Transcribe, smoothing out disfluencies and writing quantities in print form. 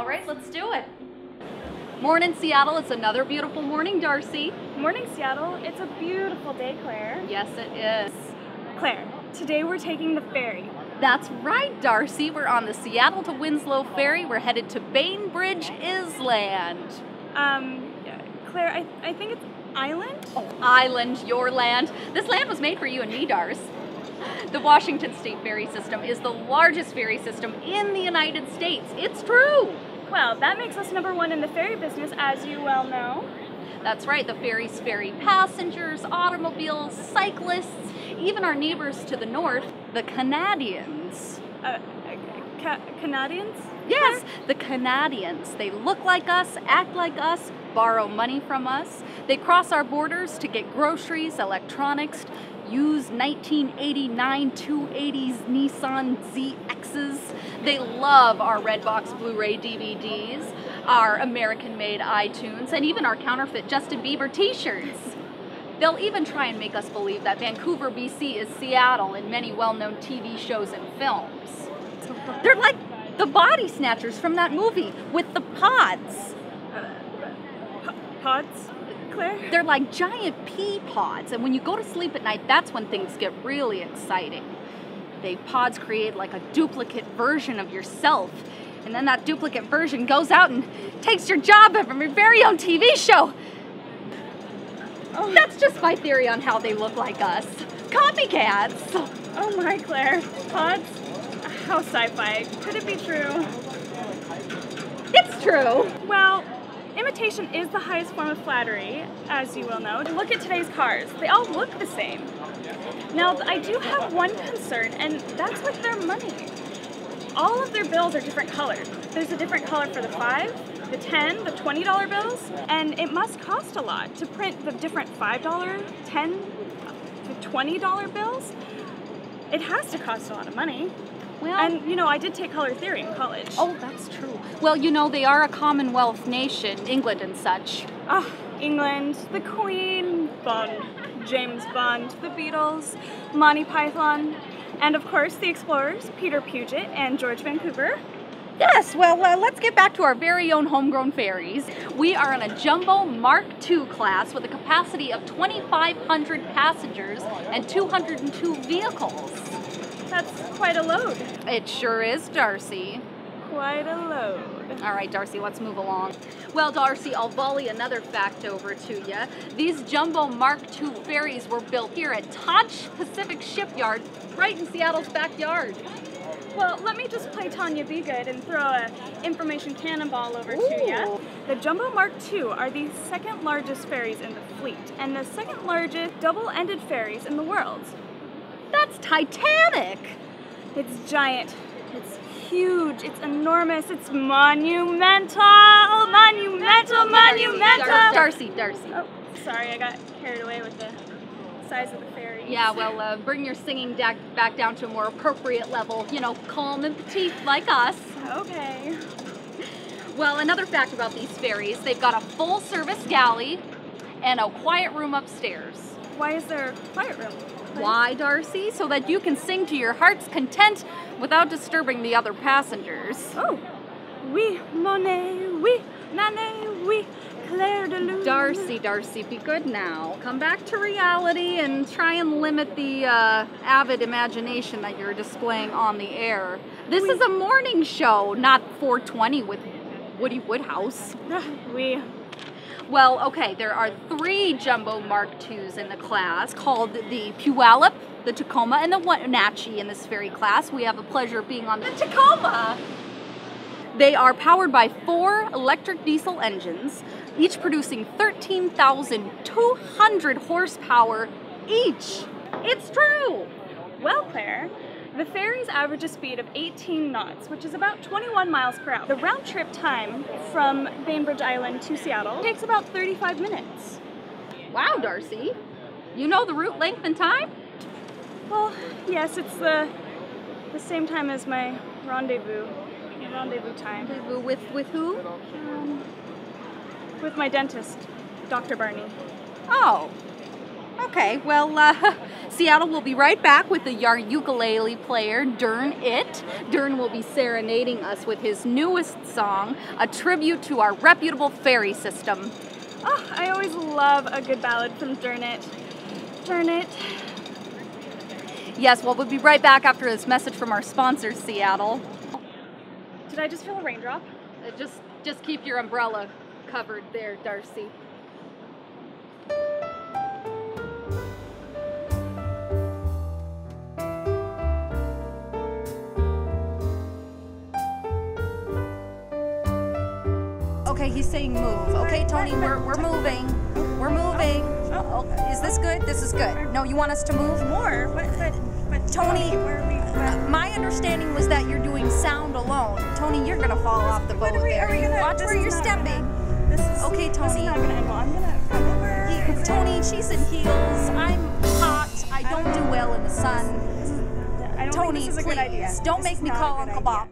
All right, let's do it. Morning, Seattle. It's another beautiful morning, Darcy. Morning, Seattle. It's a beautiful day, Claire. Yes, it is. Claire, today we're taking the ferry. That's right, Darcy. We're on the Seattle to Winslow ferry. We're headed to Bainbridge Island. Claire, I think it's Island? Oh, Island, your land. This land was made for you and me, Darcy. The Washington State ferry system is the largest ferry system in the United States. It's true. Well, that makes us #1 in the ferry business, as you well know. That's right, the ferries ferry passengers, automobiles, cyclists, even our neighbors to the north, the Canadians. Canadians? Yes, the Canadians. They look like us, act like us, borrow money from us. They cross our borders to get groceries, electronics, use 1989 280s Nissan ZXs. They love our Redbox Blu-ray DVDs, our American-made iTunes, and even our counterfeit Justin Bieber t-shirts. They'll even try and make us believe that Vancouver, BC is Seattle in many well-known TV shows and films. They're like the body snatchers from that movie with the pods. Pods, Claire? They're like giant pea pods, and when you go to sleep at night, that's when things get really exciting. The pods create like a duplicate version of yourself, and then that duplicate version goes out and takes your job from your very own TV show. Oh. That's just my theory on how they look like us. Copycats! Oh my, Claire. Pods? How sci-fi. Could it be true? It's true. Well, imitation is the highest form of flattery, as you will know. Look at today's cars. They all look the same. Now, I do have one concern, and that's with their money. All of their bills are different colors. There's a different color for the $5, the $10, the $20 bills, and it must cost a lot to print the different $5, $10, to $20 bills. It has to cost a lot of money. Well, and, you know, I did take color theory in college. Oh, that's true. Well, you know, they are a Commonwealth nation, England and such. Oh, England, the Queen, Bond, James Bond, the Beatles, Monty Python, and of course the explorers, Peter Puget and George Vancouver. Yes, well, let's get back to our very own homegrown ferries. We are in a Jumbo Mark II class with a capacity of 2,500 passengers and 202 vehicles. That's quite a load. It sure is, Darcy. Quite a load. All right, Darcy, let's move along. Well, Darcy, I'll volley another fact over to you. These Jumbo Mark II ferries were built here at Touch Pacific Shipyard, right in Seattle's backyard. Well, let me just play Tanya Be Good and throw an information cannonball over to you. The Jumbo Mark II are the second largest ferries in the fleet and the second largest double-ended ferries in the world. That's Titanic! It's giant, it's huge, it's enormous, it's monumental! Darcy. Oh, sorry, I got carried away with the size of the ferry. Yeah, well, bring your singing back down to a more appropriate level. You know, calm and petite like us. Okay. Well, another fact about these ferries, they've got a full-service galley and a quiet room upstairs. Why is there a quiet room? Why, Darcy? So that you can sing to your heart's content without disturbing the other passengers. Oh. Oui, Monet, oui, Manet, oui, Claire de Lune. Darcy, be good now. Come back to reality and try and limit the avid imagination that you're displaying on the air. This is a morning show, not 420 with Woody Woodhouse. Oui. Well, okay, there are 3 Jumbo Mark IIs in the class called the Puyallup, the Tacoma, and the Wenatchee in this ferry class. We have the pleasure of being on the Tacoma. They are powered by 4 electric diesel engines, each producing 13,200 horsepower each. It's true. Well, Claire, the ferries average a speed of 18 knots, which is about 21 miles per hour. The round trip time from Bainbridge Island to Seattle takes about 35 minutes. Wow, Darcy. You know the route length and time? Well, yes, it's the same time as my rendezvous time. With who? With my dentist, Dr. Barney. Oh. Okay, well, Seattle will be right back with our ukulele player, Dern It. Dern will be serenading us with his newest song, a tribute to our reputable ferry system. Oh, I always love a good ballad from Dern It. Dern It. Yes, well, we'll be right back after this message from our sponsor, Seattle. Did I just feel a raindrop? Just keep your umbrella covered there, Darcy. Okay, he's saying move. Okay, Tony, we're moving. We're moving. Oh, is this good? This is good. No, you want us to move? More? But Tony, my understanding was that you're doing sound alone. Tony, you're gonna fall off the boat there. Watch where you're stepping. Okay, Tony. This is not gonna end well. I'm gonna fall over. Tony, she's in heels. I'm hot. I don't do well in the sun. I don't think this is a good idea. Don't make me call Uncle Bob.